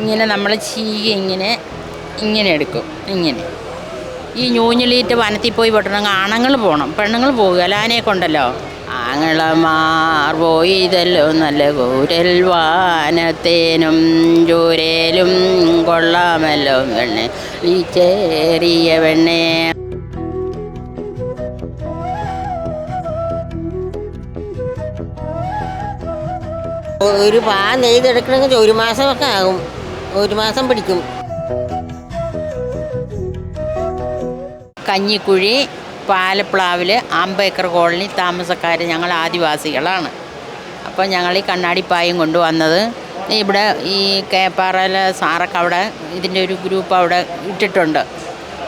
ഇങ്ങനെ നമ്മൾ ചീകി ഇങ്ങനെ ഇങ്ങനെ എടുക്കും. ഇങ്ങനെ ഈ ഞൂഞ്ഞിലീറ്റ് വനത്തിൽ പോയി വെട്ടണമെങ്കിൽ ആണുങ്ങൾ പോകണം, പെണ്ണുങ്ങൾ പോകുകയല്ല. ആനയെ കൊണ്ടല്ലോ. ആങ്ങളമാർ പോയിതല്ലോ നല്ല കൂരൽ വാനത്തേനും ചൂരേലും കൊള്ളാമല്ലോ വെണ്ണെ ഈ ചേറിയ വെണ്ണേ. ഒരു പാ നെയ്തെടുക്കണമെങ്കിൽ 1 മാസമൊക്കെ ആകും, 1 മാസം പിടിക്കും. കഞ്ഞിക്കുഴി പാലപ്ലാവിൽ അംബേദ്കർ കോളനി താമസക്കാർ ഞങ്ങൾ ആദിവാസികളാണ്. അപ്പോൾ ഞങ്ങൾ ഈ കണ്ണാടിപ്പായും കൊണ്ടുവന്നത് ഇവിടെ ഈ കേപ്പാറയിലെ സാറൊക്കെ അവിടെ ഇതിൻ്റെ ഒരു ഗ്രൂപ്പ് അവിടെ ഇട്ടിട്ടുണ്ട്,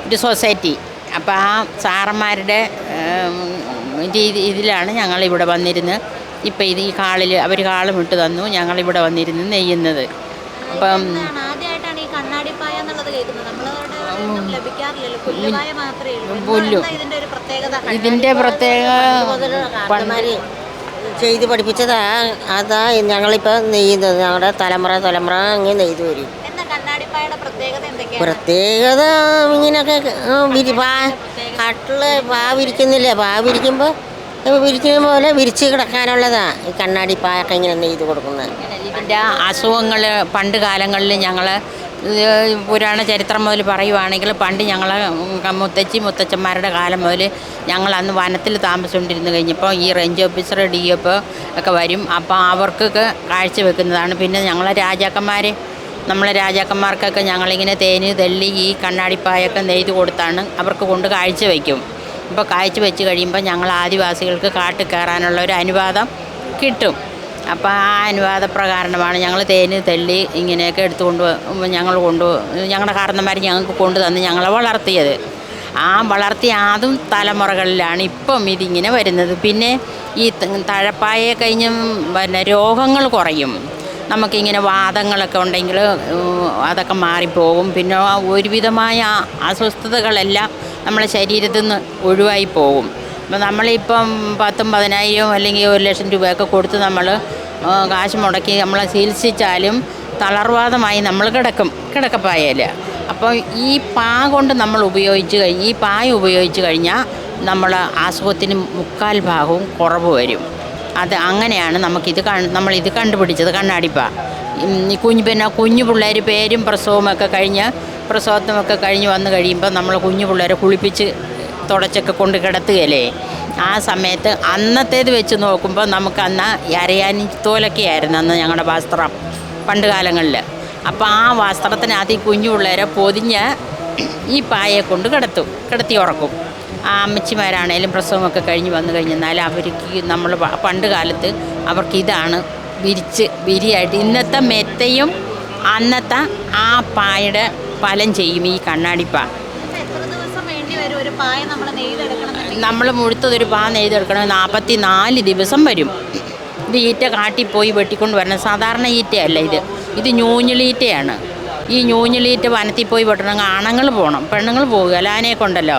ഒരു സൊസൈറ്റി. അപ്പോൾ ആ സാറന്മാരുടെ ഇതിലാണ് ഞങ്ങളിവിടെ വന്നിരുന്ന് ഇപ്പം ഇത് ഈ കാളിൽ അവർ കാളും ഇട്ട് തന്നു, ഞങ്ങളിവിടെ വന്നിരുന്ന് നെയ്യുന്നത്. അപ്പം പുല്ലും ഇതിൻ്റെ പ്രത്യേക ചെയ്ത് പഠിപ്പിച്ചതാ. അതാ ഞങ്ങളിപ്പോൾ നെയ്യുന്നത്. ഞങ്ങളുടെ തലമുറ അങ്ങനെ നെയ്ത് വരും. പ്രത്യേകത ഇങ്ങനെയൊക്കെ കട്ടില് പാ വിരിക്കുന്നില്ലേ, പാ വിരിക്കുമ്പോൾ വിരിക്കുന്ന പോലെ വിരിച്ച് കിടക്കാനുള്ളതാ ഈ കണ്ണാടിപ്പായൊക്കെ ഇങ്ങനെ നെയ്ത് കൊടുക്കുന്നത്. ഇതിൻ്റെ അസുഖങ്ങൾ പണ്ട് കാലങ്ങളിൽ ഞങ്ങൾ പുരാണ ചരിത്രം മുതൽ പറയുവാണെങ്കിൽ പണ്ട് ഞങ്ങൾ മുത്തച്ഛന്മാരുടെ കാലം മുതൽ ഞങ്ങൾ അന്ന് വനത്തിൽ താമസിച്ചുകൊണ്ടിരുന്ന് കഴിഞ്ഞപ്പോൾ ഈ റേഞ്ച് ഓഫീസർ DF ഒക്കെ വരും. അപ്പോൾ അവർക്കൊക്കെ കാഴ്ച വെക്കുന്നതാണ്. പിന്നെ നമ്മളെ രാജാക്കന്മാർക്കൊക്കെ ഞങ്ങളിങ്ങനെ തേന് തെള്ളി ഈ കണ്ണാടിപ്പായൊക്കെ നെയ്ത് കൊടുത്താണ് അവർക്ക് കൊണ്ട് കാഴ്ച വയ്ക്കും. ഇപ്പോൾ കാഴ്ച വെച്ച് കഴിയുമ്പോൾ ഞങ്ങൾ ആദിവാസികൾക്ക് കാട്ടിൽ കയറാനുള്ള ഒരു അനുവാദം കിട്ടും. അപ്പോൾ ആ അനുവാദപ്രകാരമാണ് ഞങ്ങൾ തേന് തെള്ളി ഇങ്ങനെയൊക്കെ എടുത്തുകൊണ്ട് ഞങ്ങളുടെ കാരണന്മാർ ഞങ്ങൾക്ക് കൊണ്ടുതന്ന് ഞങ്ങളെ വളർത്തിയത്. ആ വളർത്തിയ ആദ്യം തലമുറകളിലാണ് ഇപ്പം ഇതിങ്ങനെ വരുന്നത്. പിന്നെ ഈ തഴപ്പായെ കഴിഞ്ഞ് പിന്നെ രോഗങ്ങൾ കുറയും. നമുക്കിങ്ങനെ വാദങ്ങളൊക്കെ ഉണ്ടെങ്കിൽ അതൊക്കെ മാറിപ്പോകും. പിന്നെ ഒരുവിധമായ അസ്വസ്ഥതകളെല്ലാം നമ്മളെ ശരീരത്തിൽ നിന്ന് ഒഴിവായി പോകും. അപ്പം നമ്മളിപ്പം 10,000 10,000 അല്ലെങ്കിൽ 1,00,000 രൂപയൊക്കെ കൊടുത്ത് നമ്മൾ കാശ് മുടക്കി നമ്മളെ ചികിത്സിച്ചാലും തളർവാദമായി നമ്മൾ കിടക്കപ്പായൽ. അപ്പോൾ ഈ പാ കൊണ്ട് നമ്മൾ ഈ പായ ഉപയോഗിച്ച് കഴിഞ്ഞാൽ നമ്മൾ അസുഖത്തിന് 3/4 ഭാഗവും കുറവ് വരും. അത് അങ്ങനെയാണ് നമ്മളിത് കണ്ടുപിടിച്ചത് കണ്ണാടിപ്പാ. കുഞ്ഞു പിള്ളേർ പേരും പ്രസവത്തുമൊക്കെ കഴിഞ്ഞ് വന്നു കഴിയുമ്പോൾ നമ്മൾ കുഞ്ഞു പിള്ളേരെ കുളിപ്പിച്ച് തുടച്ചൊക്കെ കൊണ്ട് കിടത്തുകയല്ലേ. ആ സമയത്ത് അന്നത്തേത് വെച്ച് നോക്കുമ്പോൾ നമുക്ക് അന്ന് അരയാനി തോലൊക്കെ ആയിരുന്നു അന്ന് ഞങ്ങളുടെ വസ്ത്രം പണ്ട് കാലങ്ങളിൽ. അപ്പോൾ ആ വസ്ത്രത്തിനകത്ത് ഈ കുഞ്ഞു പിള്ളേരെ പൊതിഞ്ഞ് ഈ പായെ കൊണ്ട് കിടത്തി ഉറക്കും. ആ അമ്മച്ചിമാരാണേലും പ്രസവമൊക്കെ കഴിഞ്ഞ് വന്നു കഴിഞ്ഞാൽ അവർക്ക് നമ്മൾ പണ്ട് കാലത്ത് അവർക്കിതാണ് വിരിയായിട്ട് ഇന്നത്തെ മെത്തയും അന്നത്തെ ആ പായുടെ ഫലം ചെയ്യും ഈ കണ്ണാടിപ്പാ. നമ്മൾ മുഴുത്തതൊരു പാ നെയ്തെടുക്കണമെങ്കിൽ 44 ദിവസം വരും. ഇത് ഈറ്റ കാട്ടിപ്പോയി വെട്ടിക്കൊണ്ട് വരണം. സാധാരണ ഈറ്റയല്ല ഇത് ഞൂഞ്ഞിലീറ്റയാണ്. ഈ ഞൂഞ്ഞിലീറ്റ് വനത്തിൽ പോയി വെട്ടണമെങ്കിൽ ആണുങ്ങൾ പോകണം, പെണ്ണുങ്ങൾ പോകുകയല്ല. ആനയെ കൊണ്ടല്ലോ.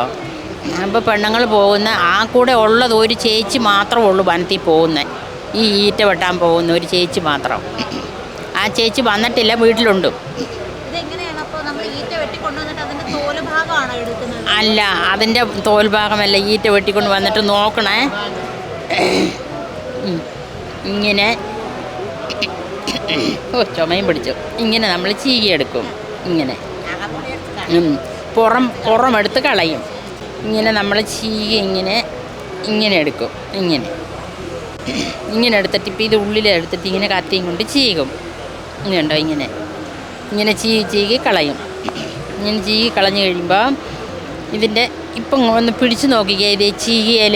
അപ്പോൾ പെണ്ണുങ്ങൾ പോകുന്ന ആ കൂടെ ഉള്ളത് ഒരു ചേച്ചി മാത്രമേ ഉള്ളൂ വനത്തിൽ പോകുന്നത്. ഈ ഈറ്റ വെട്ടാൻ പോകുന്ന ഒരു ചേച്ചി മാത്രം. ആ ചേച്ചി വന്നിട്ടില്ല, വീട്ടിലുണ്ട്. അല്ല, അതിൻ്റെ തോൽ ഭാഗമല്ല, ഈറ്റ വെട്ടിക്കൊണ്ട് വന്നിട്ട് നോക്കണേ. ഇങ്ങനെ ചുമയും പിടിച്ചു ഇങ്ങനെ നമ്മൾ ചീകിയെടുക്കും. ഇങ്ങനെ പുറമെടുത്ത് കളയും. ഇങ്ങനെ നമ്മൾ ചീകി ഇങ്ങനെ എടുക്കും. ഇങ്ങനെ എടുത്തിട്ട് ഇപ്പം ഇത് ഉള്ളിലെടുത്തിട്ട് ഇങ്ങനെ കത്തിയും കൊണ്ട് ചീകും. ഇങ്ങനെയുണ്ടോ, ഇങ്ങനെ ചീകി കളയും. ഇങ്ങനെ ചീകി കളഞ്ഞു കഴിയുമ്പോൾ ഇതിൻ്റെ ഇപ്പം ഒന്ന് പിടിച്ച് നോക്കിക്കേ. ഇത് ചീകിയാൽ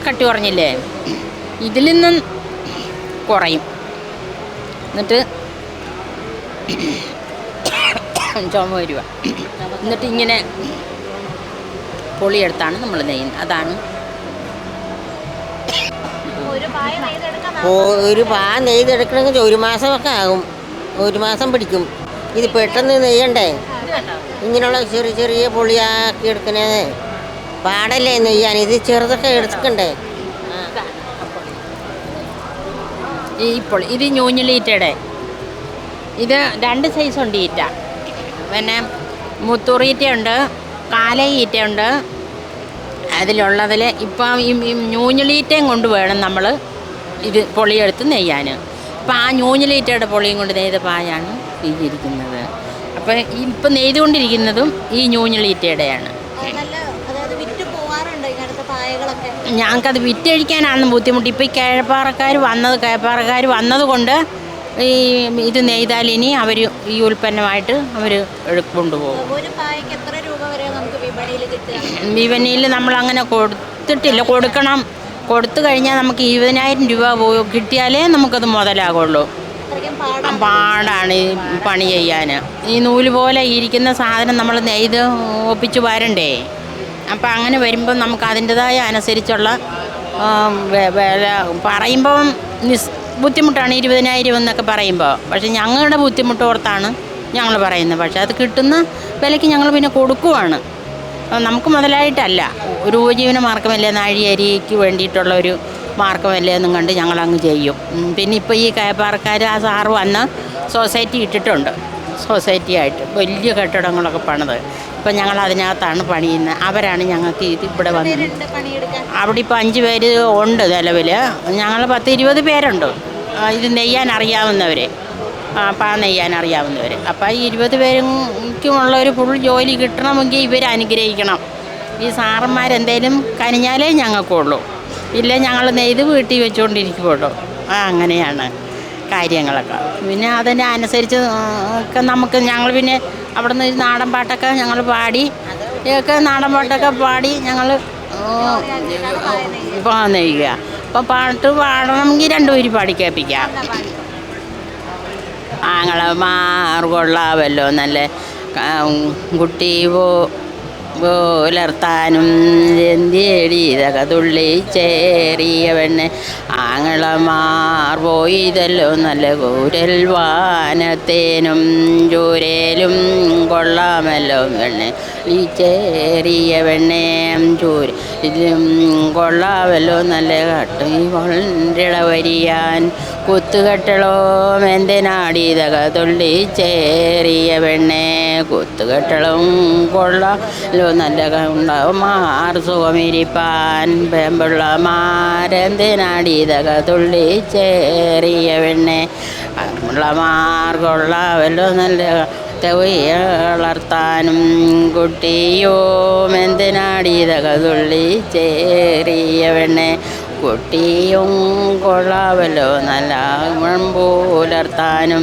കട്ടി കുറഞ്ഞില്ലേ? ഇതിൽ നിന്നും കുറയും. എന്നിട്ട് ചുമ വരിക. എന്നിട്ട് ഇങ്ങനെ പൊളിയെടുത്താണ് നമ്മൾ നെയ്യുന്നത്. അതാണ് ഒരു പാ നെയ്തെടുക്കണമെങ്കിൽ 1 മാസമൊക്കെ ആകും, 1 മാസം പിടിക്കും. ഇത് പെട്ടെന്ന് നെയ്യണ്ടേ. ഇങ്ങനെയുള്ള ചെറിയ പൊളിയാക്കി എടുക്കുന്നത് പാടല്ലേ നെയ്യാൻ. ഇത് ചെറുതൊക്കെ എടുക്കണ്ടേ. ഇപ്പോൾ ഇത് ഞൂഞ്ഞിലീറ്റയുടെ ഇത് 2 സൈസുണ്ട് ഈറ്റ. പിന്നെ മുത്തൂറീറ്റയുണ്ട്, കാല ഈറ്റയുണ്ട്. അതിലുള്ളതിൽ ഇപ്പം ഈ ഞൂഞ്ഞിലീറ്റയും കൊണ്ട് വേണം നമ്മൾ ഇത് പൊളിയെടുത്ത് നെയ്യാൻ. അപ്പം ആ ഞൂഞ്ഞിലീറ്റയുടെ പൊളിയും കൊണ്ട് നെയ്ത പായാണ് ഈ ഇരിക്കുന്നത്. അപ്പം ഇപ്പം നെയ്തുകൊണ്ടിരിക്കുന്നതും ഈ ഞൂഞ്ഞിലീറ്റയുടെയാണ്. ഞങ്ങൾക്കത് വിറ്റഴിക്കാനാണ് ബുദ്ധിമുട്ട്. ഇപ്പോൾ ഈ കേപ്പാറക്കാർ വന്നതുകൊണ്ട് ഈ ഇത് നെയ്താൽ ഇനി അവർ ഈ ഉൽപ്പന്നമായിട്ട് അവർ കൊണ്ടുപോകും. വിപണിയിൽ നമ്മളങ്ങനെ കൊടുത്തിട്ടില്ല. കൊടുത്തു കഴിഞ്ഞാൽ നമുക്ക് 20,000 രൂപ കിട്ടിയാലേ നമുക്കത് മുതലാകുള്ളൂ. പാടാണ് ഈ പണി ചെയ്യാൻ. ഈ നൂല് പോലെ ഇരിക്കുന്ന സാധനം നമ്മൾ നെയ്ത് ഒപ്പിച്ച് വരണ്ടേ. അപ്പം അങ്ങനെ വരുമ്പം നമുക്ക് അതിൻ്റെതായ അനുസരിച്ചുള്ള വില പറയുമ്പം ബുദ്ധിമുട്ടാണ്. 20,000 എന്നൊക്കെ പറയുമ്പോൾ. പക്ഷേ ഞങ്ങളുടെ ബുദ്ധിമുട്ടോർത്താണ് ഞങ്ങൾ പറയുന്നത്. പക്ഷേ അത് കിട്ടുന്ന വിലയ്ക്ക് ഞങ്ങൾ പിന്നെ കൊടുക്കുവാണ്. നമുക്ക് മുതലായിട്ടല്ല, ഒരു ഉപജീവന മാർഗ്ഗമല്ലേ, നാഴിയരിക്ക് വേണ്ടിയിട്ടുള്ള ഒരു മാർഗ്ഗമല്ലേ എന്നും കണ്ട് ഞങ്ങളങ്ങ് ചെയ്യും. പിന്നെ ഇപ്പോൾ ഈ കേപ്പാറക്കാർ ആ സാറ് വന്ന് സൊസൈറ്റി ഇട്ടിട്ടുണ്ട്. സൊസൈറ്റിയായിട്ട് വലിയ കെട്ടിടങ്ങളൊക്കെ പണിത് ഇപ്പം ഞങ്ങൾ അതിനകത്താണ് പണിയുന്നത്. അവരാണ് ഞങ്ങൾക്ക് ഇത് ഇവിടെ വന്നത്. അവിടെ ഇപ്പോൾ 5 പേര് ഉണ്ട് നിലവിൽ. ഞങ്ങൾ 10-20 പേരുണ്ട് ഇത് നെയ്യാൻ അറിയാവുന്നവർ, നെയ്യാൻ അറിയാവുന്നവർ. അപ്പോൾ ഈ 20 പേർക്കുമുള്ള ഒരു ഫുൾ ജോലി കിട്ടണമെങ്കിൽ ഇവർ അനുഗ്രഹിക്കണം. ഈ സാറന്മാരെന്തേലും കനിഞ്ഞാലേ ഞങ്ങൾക്കുള്ളൂ. ഇല്ല ഞങ്ങൾ നെയ്ത് വീട്ടിൽ വെച്ചുകൊണ്ടിരിക്കുള്ളൂ. അങ്ങനെയാണ് കാര്യങ്ങളൊക്കെ. പിന്നെ അതിനെ അനുസരിച്ച് ഒക്കെ നമുക്ക് ഞങ്ങൾ പിന്നെ അവിടെ നിന്ന് നാടൻ പാട്ടൊക്കെ ഞങ്ങൾ പാടി നാടൻ പാട്ടൊക്കെ പാടി ഞങ്ങൾ നെയ്യുക. അപ്പം പാട്ട് പാടണമെങ്കിൽ 2 പേര് പാടി കേൾപ്പിക്കാം. ആങ്ങളമാർ കൊള്ളാവല്ലോ നല്ല കുട്ടി പുലർത്താനും എന്തിയടിയതൊക്കെ തുള്ളി ചേറിയ പെണ്ണ് ആങ്ങളമാർ പോയതല്ലോ നല്ല കൂരൽ വാനത്തേനും ചൂരേലും കൊള്ളാമല്ലോ പെണ്ണ് ഈ ചേറിയ പെണ്ണേ ചൂരും കൊള്ളാമല്ലോ നല്ല കട്ടും കൊണ്ടിട വരിയാൻ കുത്തുകെട്ടളോ എന്തിനാടിയതൊക്കെ തുള്ളി ചേറിയ പെണ്ണെ കുത്തുകെട്ടളും കൊള്ളാമല്ലോ നല്ല ഉണ്ടാവും മാർ സുഖമിരിപ്പാൻ പെമ്പിള്ളമാരെന്തിനാടിയതൊക്കെ തുള്ളി ചേറിയ പെണ്ണെ പിള്ളമാർ കൊള്ളാമല്ലോ നല്ല വളർത്താനും കുട്ടിയോ എന്തിനാടിയതൊക്കെ തുള്ളി ചേറിയ പെണ്ണെ കുട്ടിയും കൊള്ളാമല്ലോ നല്ല പുലർത്താനും